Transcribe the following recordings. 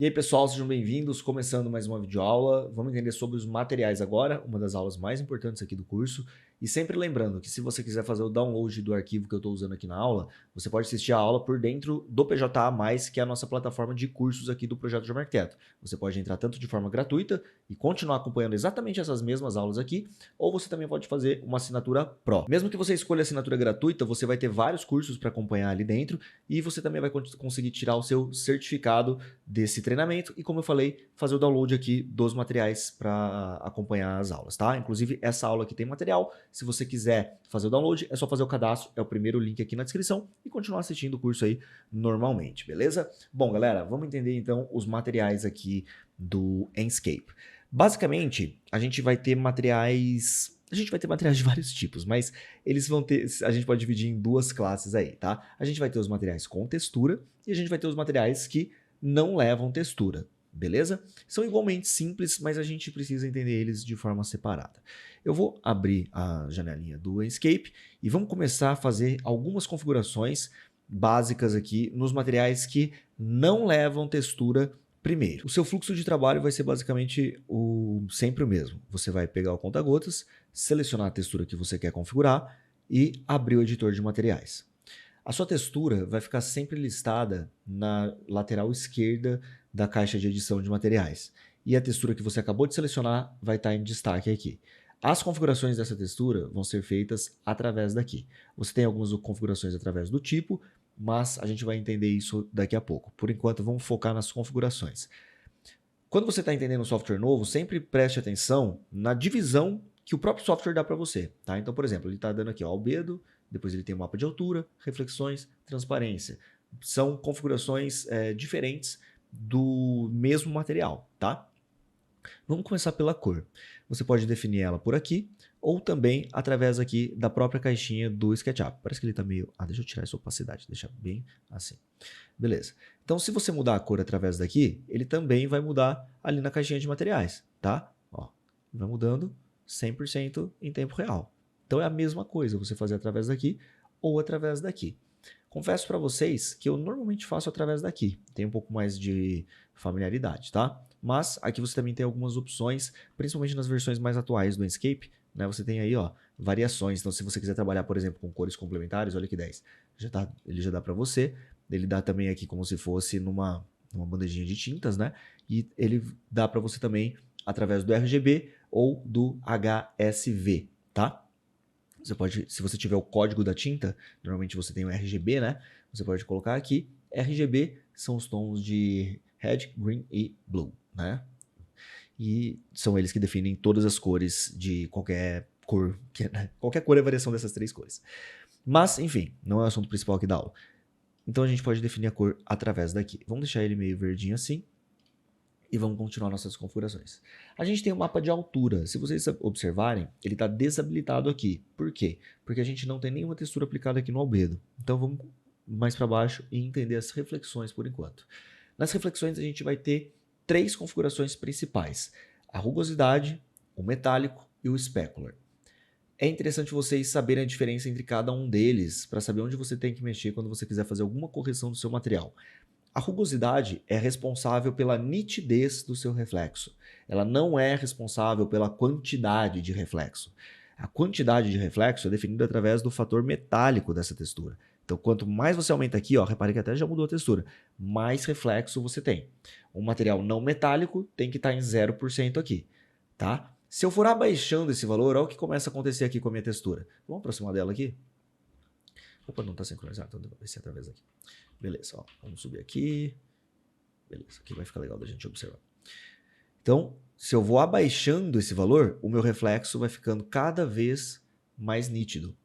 E aí pessoal, sejam bem-vindos, começando mais uma videoaula. Vamos entender sobre os materiais agora, uma das aulas mais importantes aqui do curso. E sempre lembrando que se você quiser fazer o download do arquivo que eu estou usando aqui na aula, você pode assistir a aula por dentro do PJA+, que é a nossa plataforma de cursos aqui do Projeto Jovem Arquiteto. Você pode entrar tanto de forma gratuita e continuar acompanhando exatamente essas mesmas aulas aqui, ou você também pode fazer uma assinatura Pro. Mesmo que você escolha a assinatura gratuita, você vai ter vários cursos para acompanhar ali dentro e você também vai conseguir tirar o seu certificado desse treinamento e, como eu falei, fazer o download aqui dos materiais para acompanhar as aulas, tá? Inclusive, essa aula aqui tem material. Se você quiser fazer o download, é só fazer o cadastro, é o primeiro link aqui na descrição e continuar assistindo o curso aí normalmente, beleza? Bom, galera, vamos entender então os materiais aqui do Enscape. Basicamente, a gente vai ter materiais de vários tipos, mas eles vão ter, a gente pode dividir em duas classes aí, tá? A gente vai ter os materiais com textura e a gente vai ter os materiais que não levam textura, beleza? São igualmente simples, mas a gente precisa entender eles de forma separada. Eu vou abrir a janelinha do Enscape e vamos começar a fazer algumas configurações básicas aqui nos materiais que não levam textura primeiro. O seu fluxo de trabalho vai ser basicamente sempre o mesmo. Você vai pegar o conta-gotas, selecionar a textura que você quer configurar e abrir o editor de materiais. A sua textura vai ficar sempre listada na lateral esquerda da caixa de edição de materiais. E a textura que você acabou de selecionar vai estar em destaque aqui. As configurações dessa textura vão ser feitas através daqui. Você tem algumas configurações através do tipo, mas a gente vai entender isso daqui a pouco. Por enquanto, vamos focar nas configurações. Quando você está entendendo um software novo, sempre preste atenção na divisão que o próprio software dá para você. Tá? Então, por exemplo, ele está dando aqui ó, albedo, depois ele tem o mapa de altura, reflexões, transparência. São configurações diferentes do mesmo material, tá? Vamos começar pela cor. Você pode definir ela por aqui, ou também através aqui da própria caixinha do SketchUp. Parece que ele está meio... deixa eu tirar essa opacidade, deixar bem assim. Beleza. Então, se você mudar a cor através daqui, ele também vai mudar ali na caixinha de materiais, tá? Ó, vai mudando 100% em tempo real. Então é a mesma coisa você fazer através daqui ou através daqui. Confesso para vocês que eu normalmente faço através daqui. Tem um pouco mais de familiaridade, tá? Mas aqui você também tem algumas opções, principalmente nas versões mais atuais do Enscape, né? Você tem aí, ó, variações. Então, se você quiser trabalhar, por exemplo, com cores complementares, olha que 10. Ele já dá para você. Ele dá também aqui como se fosse numa bandejinha de tintas, né? E ele dá para você também através do RGB ou do HSV, tá? Você pode, se você tiver o código da tinta, normalmente você tem o RGB, né? Você pode colocar aqui. RGB são os tons de Red, Green e Blue, né? E são eles que definem todas as cores de qualquer cor, né? Qualquer cor é a variação dessas três cores. Mas, enfim, não é o assunto principal aqui da aula. Então a gente pode definir a cor através daqui. Vamos deixar ele meio verdinho assim. E vamos continuar nossas configurações. A gente tem um mapa de altura. Se vocês observarem, ele está desabilitado aqui. Por quê? Porque a gente não tem nenhuma textura aplicada aqui no albedo. Então vamos mais para baixo e entender as reflexões por enquanto. Nas reflexões a gente vai ter três configurações principais. A rugosidade, o metálico e o specular. É interessante vocês saberem a diferença entre cada um deles para saber onde você tem que mexer quando você quiser fazer alguma correção do seu material. A rugosidade é responsável pela nitidez do seu reflexo. Ela não é responsável pela quantidade de reflexo. A quantidade de reflexo é definida através do fator metálico dessa textura. Então, quanto mais você aumenta aqui, ó, repare que até já mudou a textura, mais reflexo você tem. Um material não metálico tem que estar em 0% aqui, tá? Se eu for abaixando esse valor, olha o que começa a acontecer aqui com a minha textura. Vamos aproximar dela aqui? Opa, não está sincronizado, então vai ser através daqui. Beleza, ó, vamos subir aqui. Beleza, aqui vai ficar legal da gente observar. Então, se eu vou abaixando esse valor, o meu reflexo vai ficando cada vez mais nítido.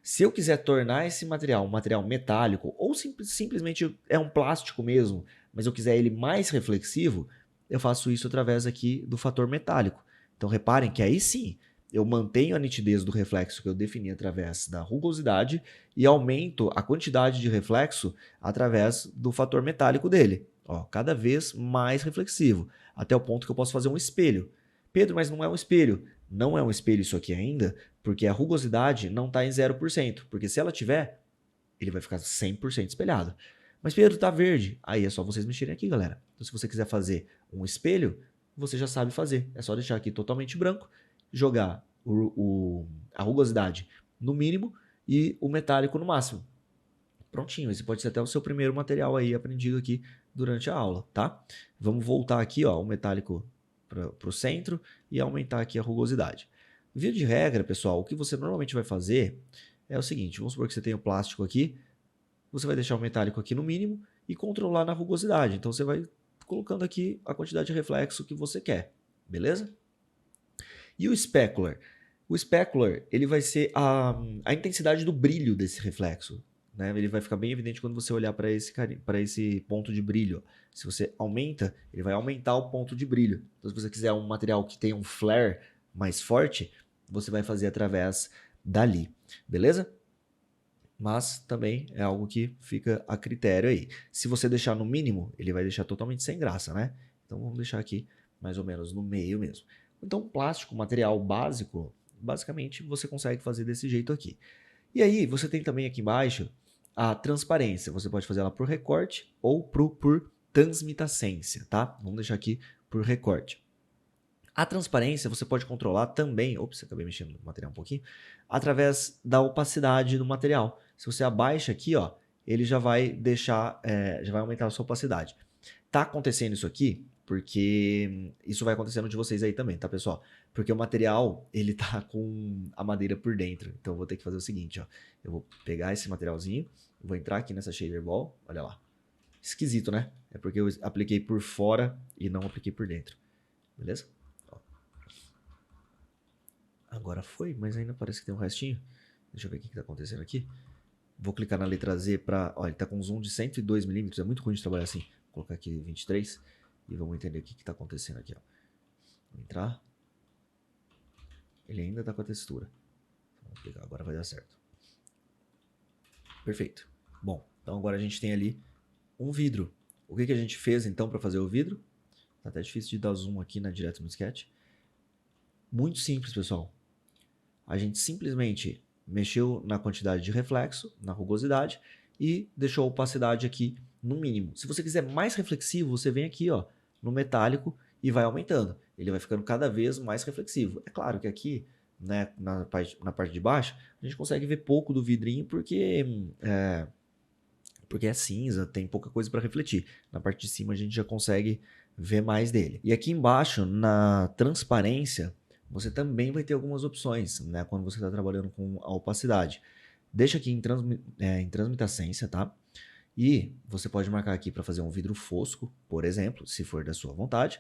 Se eu quiser tornar esse material um material metálico, ou simplesmente é um plástico mesmo, mas eu quiser ele mais reflexivo, eu faço isso através aqui do fator metálico. Então reparem que aí sim, eu mantenho a nitidez do reflexo que eu defini através da rugosidade e aumento a quantidade de reflexo através do fator metálico dele. Ó, cada vez mais reflexivo, até o ponto que eu posso fazer um espelho. Pedro, mas não é um espelho. Não é um espelho isso aqui ainda, porque a rugosidade não está em 0%, porque se ela tiver, ele vai ficar 100% espelhado. Mas Pedro, tá verde. Aí é só vocês mexerem aqui, galera. Então se você quiser fazer um espelho, você já sabe fazer. É só deixar aqui totalmente branco, jogar a rugosidade no mínimo e o metálico no máximo. Prontinho, esse pode ser até o seu primeiro material aí aprendido aqui durante a aula, tá? Vamos voltar aqui, ó, o metálico para o centro e aumentar aqui a rugosidade. Via de regra, pessoal, o que você normalmente vai fazer é o seguinte, vamos supor que você tem o plástico aqui, você vai deixar o metálico aqui no mínimo e controlar na rugosidade. Então você vai colocando aqui a quantidade de reflexo que você quer, beleza? E o specular? O specular, ele vai ser a intensidade do brilho desse reflexo. Né? Ele vai ficar bem evidente quando você olhar para esse ponto de brilho. Se você aumenta, ele vai aumentar o ponto de brilho. Então, se você quiser um material que tenha um flare mais forte, você vai fazer através dali, beleza? Mas também é algo que fica a critério aí. Se você deixar no mínimo, ele vai deixar totalmente sem graça, né? Então vamos deixar aqui mais ou menos no meio mesmo. Então plástico, material básico, basicamente você consegue fazer desse jeito aqui. E aí você tem também aqui embaixo a transparência. Você pode fazer ela por recorte ou por transmitacência, tá? Vamos deixar aqui por recorte. A transparência você pode controlar também, ops, acabei mexendo no material um pouquinho, através da opacidade do material. Se você abaixa aqui, ó, ele já vai deixar, já vai aumentar a sua opacidade. Tá acontecendo isso aqui porque isso vai acontecendo de vocês aí também, tá, pessoal? Porque o material, ele tá com a madeira por dentro. Então eu vou ter que fazer o seguinte, ó. Eu vou pegar esse materialzinho, vou entrar aqui nessa shader ball, olha lá. Esquisito, né? É porque eu apliquei por fora e não apliquei por dentro. Beleza? Agora foi, mas ainda parece que tem um restinho. Deixa eu ver o que está acontecendo aqui. Vou clicar na letra Z para... Olha, ele está com um zoom de 102 milímetros. É muito ruim de trabalhar assim. Vou colocar aqui 23 e vamos entender o que está acontecendo aqui. Ó. Vou entrar. Ele ainda está com a textura. Vamos pegar, agora vai dar certo. Perfeito. Bom, então agora a gente tem ali um vidro. O que a gente fez então para fazer o vidro? Tá até difícil de dar zoom aqui direto no sketch. Muito simples, pessoal. A gente simplesmente mexeu na quantidade de reflexo, na rugosidade, e deixou a opacidade aqui no mínimo. Se você quiser mais reflexivo, você vem aqui, ó, no metálico e vai aumentando. Ele vai ficando cada vez mais reflexivo. É claro que aqui, né, na parte de baixo, a gente consegue ver pouco do vidrinho porque é cinza, tem pouca coisa para refletir. Na parte de cima a gente já consegue ver mais dele. E aqui embaixo, na transparência, você também vai ter algumas opções, né, quando você está trabalhando com a opacidade. Deixa aqui em transmitacência, tá? E você pode marcar aqui para fazer um vidro fosco, por exemplo, se for da sua vontade,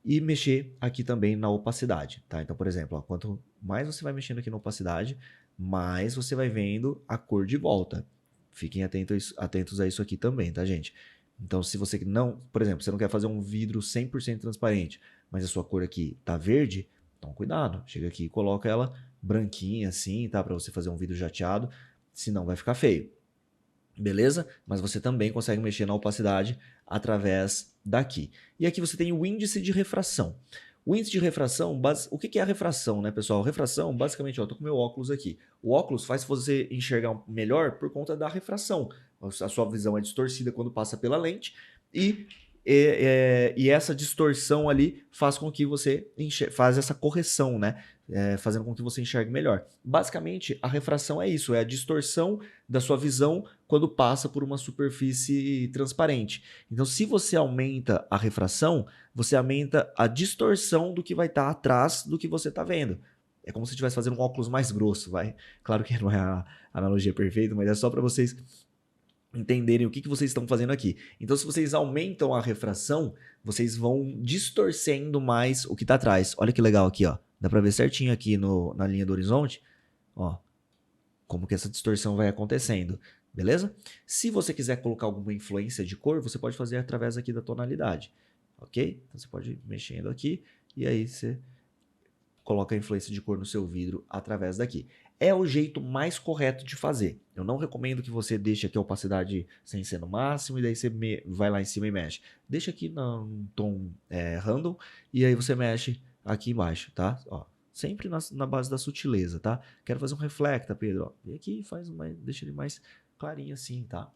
e mexer aqui também na opacidade, tá? Então, por exemplo, ó, quanto mais você vai mexendo aqui na opacidade, mais você vai vendo a cor de volta. Fiquem atentos a isso aqui também, tá, gente? Então, se você não, por exemplo, você não quer fazer um vidro 100% transparente, mas a sua cor aqui tá verde, então cuidado, chega aqui e coloca ela branquinha assim, tá? Para você fazer um vidro jateado, senão vai ficar feio. Beleza? Mas você também consegue mexer na opacidade através daqui. E aqui você tem o índice de refração. O índice de refração, o que é a refração, né, pessoal? Refração, basicamente, ó, eu tô com meu óculos aqui. O óculos faz você enxergar melhor por conta da refração. A sua visão é distorcida quando passa pela lente e essa distorção ali faz com que você faz essa correção, né? Fazendo com que você enxergue melhor. Basicamente, a refração é isso, é a distorção da sua visão quando passa por uma superfície transparente. Então, se você aumenta a refração, você aumenta a distorção do que vai estar atrás do que você está vendo. É como se estivesse fazendo um óculos mais grosso, vai? Claro que não é a analogia perfeita, mas é só para vocês entenderem o que vocês estão fazendo aqui. Então, se vocês aumentam a refração, vocês vão distorcendo mais o que está atrás. Olha que legal aqui, ó. Dá para ver certinho aqui na linha do horizonte, ó, como que essa distorção vai acontecendo, beleza? Se você quiser colocar alguma influência de cor, você pode fazer através aqui da tonalidade, ok? Então, você pode ir mexendo aqui e aí você coloca a influência de cor no seu vidro através daqui. É o jeito mais correto de fazer. Eu não recomendo que você deixe aqui a opacidade sem ser no máximo e daí você vai lá em cima e mexe. Deixa aqui num tom random e aí você mexe aqui embaixo, tá? Ó, sempre na base da sutileza, tá? Quero fazer um reflecta, Pedro. Ó, vem aqui e deixa ele mais clarinho assim, tá?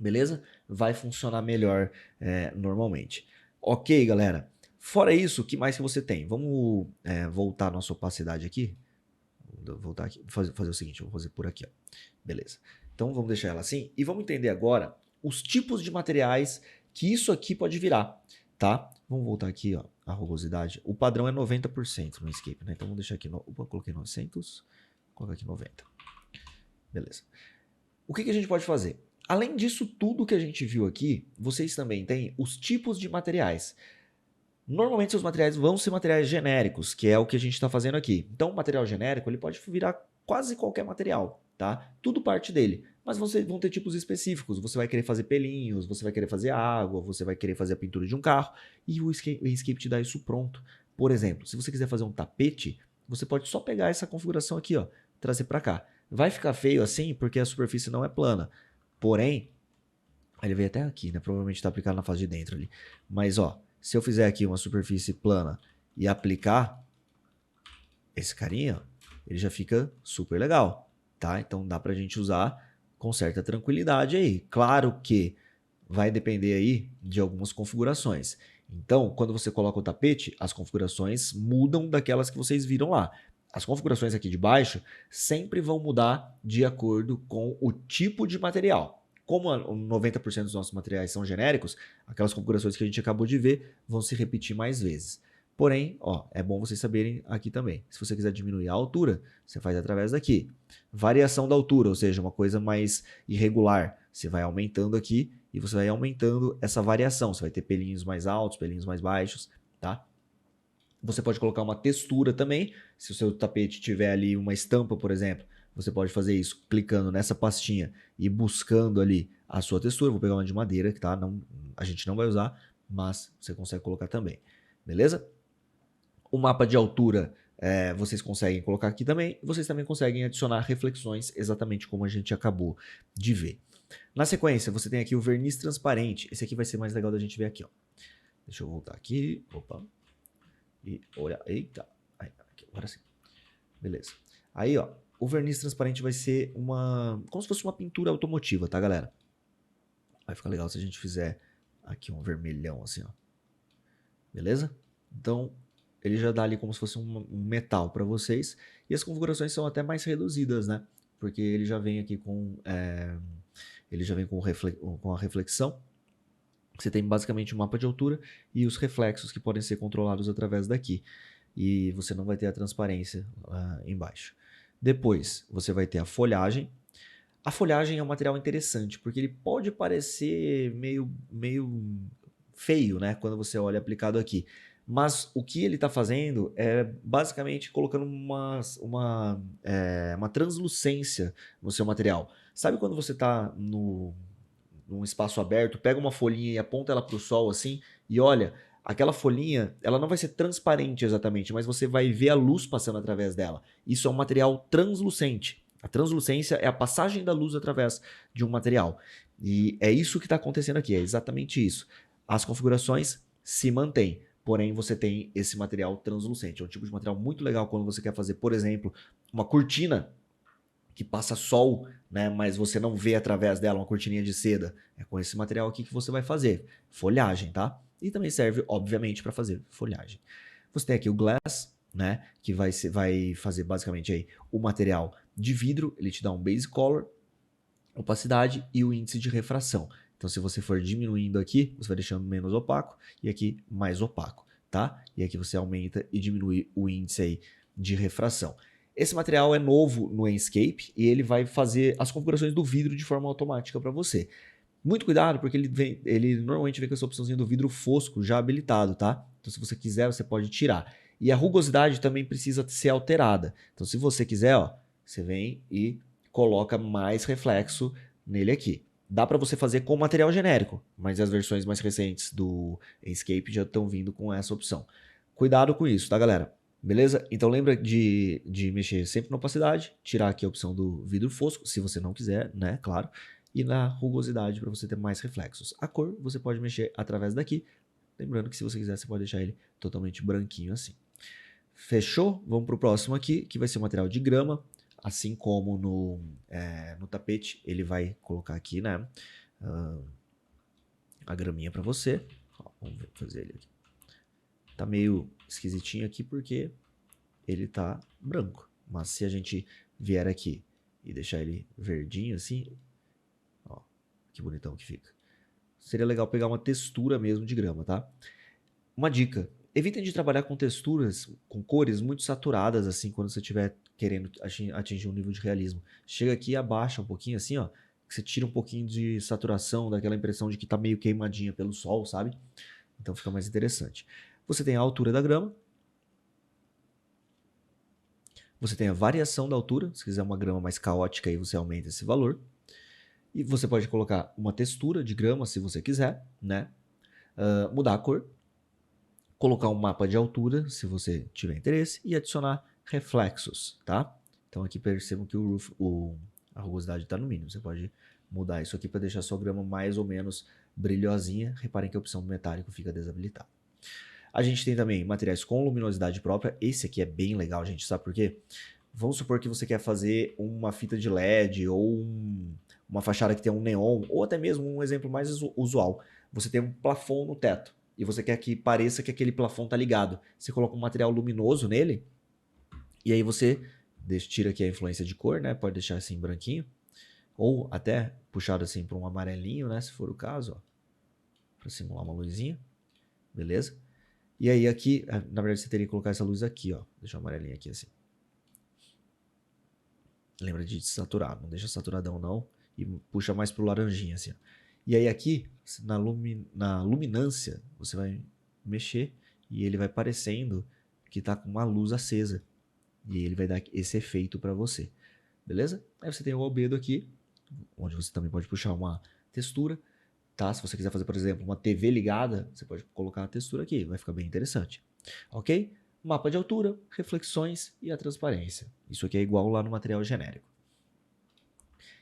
beleza? Vai funcionar melhor normalmente. Ok, galera? Fora isso, o que mais que você tem? Vamos voltar a nossa opacidade aqui. Vou voltar aqui, fazer o seguinte, eu vou fazer por aqui, ó. Beleza. Então vamos deixar ela assim e vamos entender agora os tipos de materiais que isso aqui pode virar, tá? Vamos voltar aqui, ó, a rugosidade. O padrão é 90% no Escape, né? Então vamos deixar aqui, opa, coloquei 900, colocar aqui 90. Beleza. O que a gente pode fazer? Além disso tudo que a gente viu aqui, vocês também têm os tipos de materiais. Normalmente seus materiais vão ser materiais genéricos, que é o que a gente está fazendo aqui. Então o material genérico ele pode virar quase qualquer material, tá? Tudo parte dele. Mas vocês vão ter tipos específicos. Você vai querer fazer pelinhos, você vai querer fazer água, você vai querer fazer a pintura de um carro e o Escape te dá isso pronto. Por exemplo, se você quiser fazer um tapete, você pode só pegar essa configuração aqui, ó, trazer para cá. Vai ficar feio assim porque a superfície não é plana. Porém, ele veio até aqui, né? Provavelmente está aplicado na face de dentro ali. Mas, ó, se eu fizer aqui uma superfície plana e aplicar esse carinha, ó, ele já fica super legal, tá? Então dá pra gente usar com certa tranquilidade aí. Claro que vai depender aí de algumas configurações. Então, quando você coloca o tapete, as configurações mudam daquelas que vocês viram lá. As configurações aqui de baixo sempre vão mudar de acordo com o tipo de material. Como 90% dos nossos materiais são genéricos, aquelas configurações que a gente acabou de ver vão se repetir mais vezes. Porém, ó, é bom vocês saberem aqui também. Se você quiser diminuir a altura, você faz através daqui. Variação da altura, ou seja, uma coisa mais irregular. Você vai aumentando aqui e você vai aumentando essa variação. Você vai ter pelinhos mais altos, pelinhos mais baixos, tá? Você pode colocar uma textura também. Se o seu tapete tiver ali uma estampa, por exemplo, você pode fazer isso clicando nessa pastinha e buscando ali a sua textura. Vou pegar uma de madeira, que tá? Não, a gente não vai usar, mas você consegue colocar também. Beleza? O mapa de altura vocês conseguem colocar aqui também. Vocês também conseguem adicionar reflexões, exatamente como a gente acabou de ver. Na sequência, você tem aqui o verniz transparente. Esse aqui vai ser mais legal da gente ver aqui, ó. Deixa eu voltar aqui. Opa. E olha, eita. Aí, aqui, agora sim. Beleza. Aí, ó, o verniz transparente vai ser como se fosse uma pintura automotiva, tá, galera? Vai ficar legal se a gente fizer aqui um vermelhão assim, ó. Beleza? Então, ele já dá ali como se fosse um metal para vocês. E as configurações são até mais reduzidas, né? Porque ele já vem aqui com a reflexão. Você tem basicamente um mapa de altura e os reflexos que podem ser controlados através daqui. E você não vai ter a transparência embaixo. Depois, você vai ter a folhagem. A folhagem é um material interessante, porque ele pode parecer meio feio, né? Quando você olha aplicado aqui. Mas o que ele está fazendo é basicamente colocando uma translucência no seu material. Sabe quando você está num espaço aberto, pega uma folhinha e aponta ela para o sol assim, e olha, aquela folhinha, ela não vai ser transparente exatamente, mas você vai ver a luz passando através dela. Isso é um material translucente. A translucência é a passagem da luz através de um material. E é isso que está acontecendo aqui, é exatamente isso. As configurações se mantêm, porém você tem esse material translucente. É um tipo de material muito legal quando você quer fazer, por exemplo, uma cortina que passa sol, né, mas você não vê através dela, uma cortininha de seda. É com esse material aqui que você vai fazer. Folhagem, tá? E também serve, obviamente, para fazer folhagem. Você tem aqui o glass, né, que vai fazer basicamente aí o material de vidro. Ele te dá um base color, opacidade e o índice de refração. Então, se você for diminuindo aqui, você vai deixando menos opaco e aqui mais opaco, tá? E aqui você aumenta e diminui o índice aí de refração. Esse material é novo no Enscape e ele vai fazer as configurações do vidro de forma automática para você. Muito cuidado, porque ele normalmente vem com essa opçãozinha do vidro fosco já habilitado, tá? Então, se você quiser, você pode tirar. E a rugosidade também precisa ser alterada. Então, se você quiser, ó, você vem e coloca mais reflexo nele aqui. Dá para você fazer com material genérico, mas as versões mais recentes do Enscape já estão vindo com essa opção. Cuidado com isso, tá, galera? Beleza? Então lembra de mexer sempre na opacidade, tirar aqui a opção do vidro fosco, se você não quiser, né, claro, e na rugosidade para você ter mais reflexos. A cor você pode mexer através daqui, lembrando que se você quiser você pode deixar ele totalmente branquinho assim. Fechou? Vamos para o próximo aqui, que vai ser o material de grama, assim como no tapete, ele vai colocar aqui, né, a graminha para você. Ó, vamos fazer ele aqui. Tá meio esquisitinho aqui porque ele tá branco. Mas se a gente vier aqui e deixar ele verdinho assim, ó, que bonitão que fica. Seria legal pegar uma textura mesmo de grama, tá? Uma dica, evitem de trabalhar com texturas, com cores muito saturadas assim, quando você estiver querendo atingir um nível de realismo. Chega aqui e abaixa um pouquinho assim, ó, que você tira um pouquinho de saturação, daquela impressão de que tá meio queimadinha pelo sol, sabe? Então fica mais interessante. Você tem a altura da grama. Você tem a variação da altura. Se quiser uma grama mais caótica, aí você aumenta esse valor. E você pode colocar uma textura de grama, se você quiser, né? Mudar a cor. Colocar um mapa de altura, se você tiver interesse. E adicionar reflexos, tá? Então aqui percebam que a rugosidade está no mínimo. Você pode mudar isso aqui para deixar a sua grama mais ou menos brilhosinha. Reparem que a opção do metálico fica desabilitada. A gente tem também materiais com luminosidade própria. Esse aqui é bem legal, gente. Sabe por quê? Vamos supor que você quer fazer uma fita de LED ou uma fachada que tem um neon, ou até mesmo um exemplo mais usual. Você tem um plafond no teto e você quer que pareça que aquele plafond está ligado. Você coloca um material luminoso nele e aí você tira aqui a influência de cor, né? Pode deixar assim branquinho ou até puxado assim para um amarelinho, né? Se for o caso, para simular uma luzinha. Beleza? E aí aqui, na verdade você teria que colocar essa luz aqui, ó. Deixa o amarelinho aqui assim. Lembra de saturar, não deixa saturadão não. E puxa mais pro laranjinha assim, ó. E aí aqui, na luminância, você vai mexer e ele vai parecendo que tá com uma luz acesa. E ele vai dar esse efeito para você. Beleza? Aí você tem o albedo aqui, onde você também pode puxar uma textura. Tá? Se você quiser fazer, por exemplo, uma TV ligada, você pode colocar a textura aqui, vai ficar bem interessante. Ok? Mapa de altura, reflexões e a transparência. Isso aqui é igual lá no material genérico.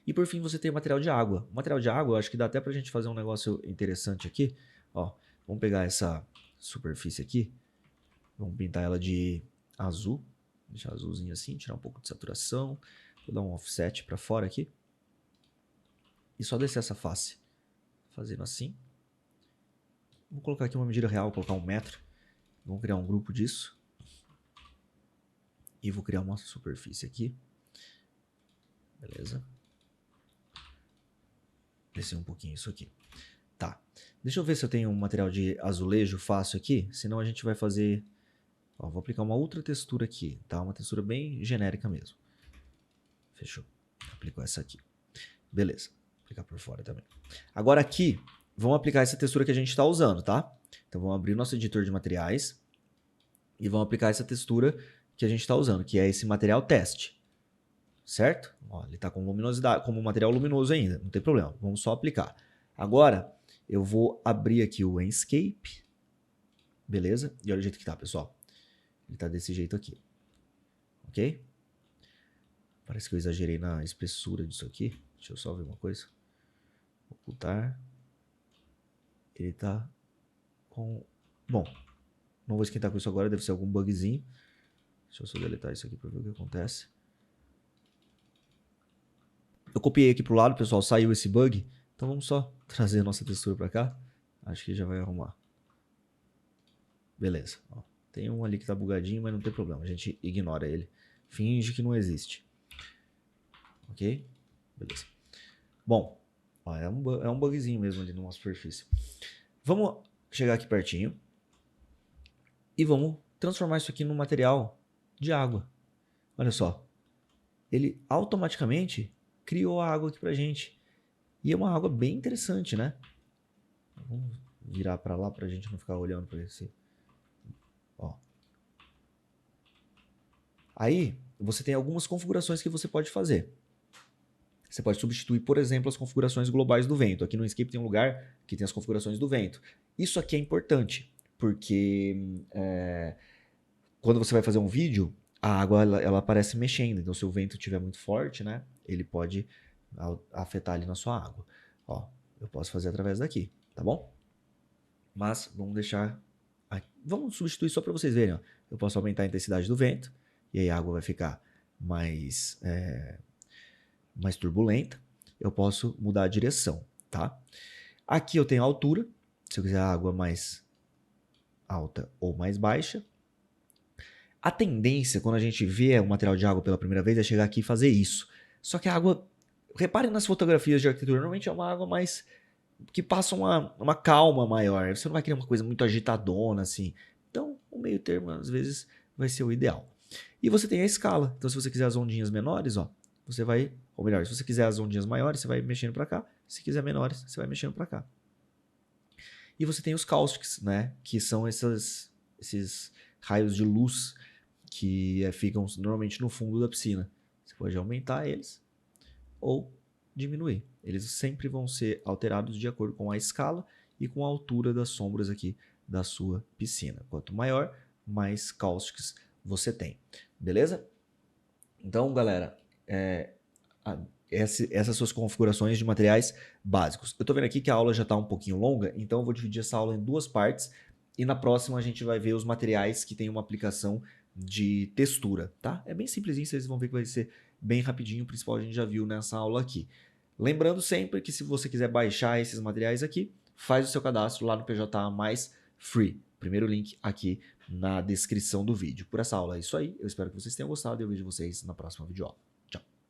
E por fim você tem o material de água. O material de água, eu acho que dá até pra gente fazer um negócio interessante aqui. Ó, vamos pegar essa superfície aqui, vamos pintar ela de azul, deixar azulzinho assim, tirar um pouco de saturação, vou dar um offset para fora aqui. E só descer essa face, fazendo assim. Vou colocar aqui uma medida real, vou colocar 1 metro. Vamos criar um grupo disso. E vou criar uma superfície aqui. Beleza. Descer um pouquinho isso aqui. Tá. Deixa eu ver se eu tenho um material de azulejo fácil aqui. Senão a gente vai fazer... Ó, vou aplicar uma outra textura aqui. Tá? Uma textura bem genérica mesmo. Fechou. Aplico essa aqui. Beleza. Vou aplicar por fora também. Agora aqui, vamos aplicar essa textura que a gente está usando, tá? Então vamos abrir nosso editor de materiais. E vamos aplicar essa textura que a gente está usando, que é esse material teste. Certo? Ó, ele está com luminosidade, como material luminoso ainda, não tem problema. Vamos só aplicar. Agora, eu vou abrir aqui o Enscape. Beleza? E olha o jeito que tá, pessoal. Ele tá desse jeito aqui. Ok? Parece que eu exagerei na espessura disso aqui. Deixa eu só ver uma coisa. Ocultar. Ele tá com... Bom, não vou esquentar com isso agora, deve ser algum bugzinho. Deixa eu só deletar isso aqui para ver o que acontece. Eu copiei aqui pro lado, pessoal, saiu esse bug. Então vamos só trazer a nossa textura para cá. Acho que já vai arrumar. Beleza. Ó, tem um ali que tá bugadinho, mas não tem problema. A gente ignora ele. Finge que não existe. Ok? Beleza. Bom, ó, é um bugzinho mesmo ali numa superfície. Vamos chegar aqui pertinho. E vamos transformar isso aqui num material de água. Olha só. Ele automaticamente criou a água aqui pra gente. E é uma água bem interessante, né? Vamos virar pra lá pra gente não ficar olhando pra esse. Ó. Aí, você tem algumas configurações que você pode fazer. Você pode substituir, por exemplo, as configurações globais do vento. Aqui no Enscape tem um lugar que tem as configurações do vento. Isso aqui é importante, porque quando você vai fazer um vídeo, a água ela aparece mexendo. Então, se o vento estiver muito forte, né, ele pode afetar ali na sua água. Ó, eu posso fazer através daqui, tá bom? Mas vamos deixar... Vamos substituir só para vocês verem. Ó. Eu posso aumentar a intensidade do vento, e aí a água vai ficar mais turbulenta. Eu posso mudar a direção. tá? Aqui eu tenho a altura, se eu quiser água mais alta ou mais baixa. A tendência, quando a gente vê o material de água pela primeira vez, é chegar aqui e fazer isso. Só que a água, reparem nas fotografias de arquitetura, normalmente é uma água mais que passa uma calma maior. Você não vai querer uma coisa muito agitadona, assim. Então, o meio termo, às vezes, vai ser o ideal. E você tem a escala. Então, se você quiser as ondinhas menores, ó, você vai... Ou melhor, se você quiser as ondinhas maiores, você vai mexendo para cá. Se quiser menores, você vai mexendo para cá. E você tem os caustics, né? Que são esses raios de luz que ficam normalmente no fundo da piscina. Você pode aumentar eles ou diminuir. Eles sempre vão ser alterados de acordo com a escala e com a altura das sombras aqui da sua piscina. Quanto maior, mais cáusticos você tem. Beleza? Então, galera, essas suas configurações de materiais básicos. Eu estou vendo aqui que a aula já está um pouquinho longa, então eu vou dividir essa aula em duas partes e na próxima a gente vai ver os materiais que têm uma aplicação de textura, tá? É bem simplesinho, vocês vão ver que vai ser bem rapidinho, o principal a gente já viu nessa aula aqui. Lembrando sempre que se você quiser baixar esses materiais aqui, faz o seu cadastro lá no PJA Mais Free. Primeiro link aqui na descrição do vídeo. Por essa aula é isso aí, eu espero que vocês tenham gostado e eu vejo vocês na próxima videoaula.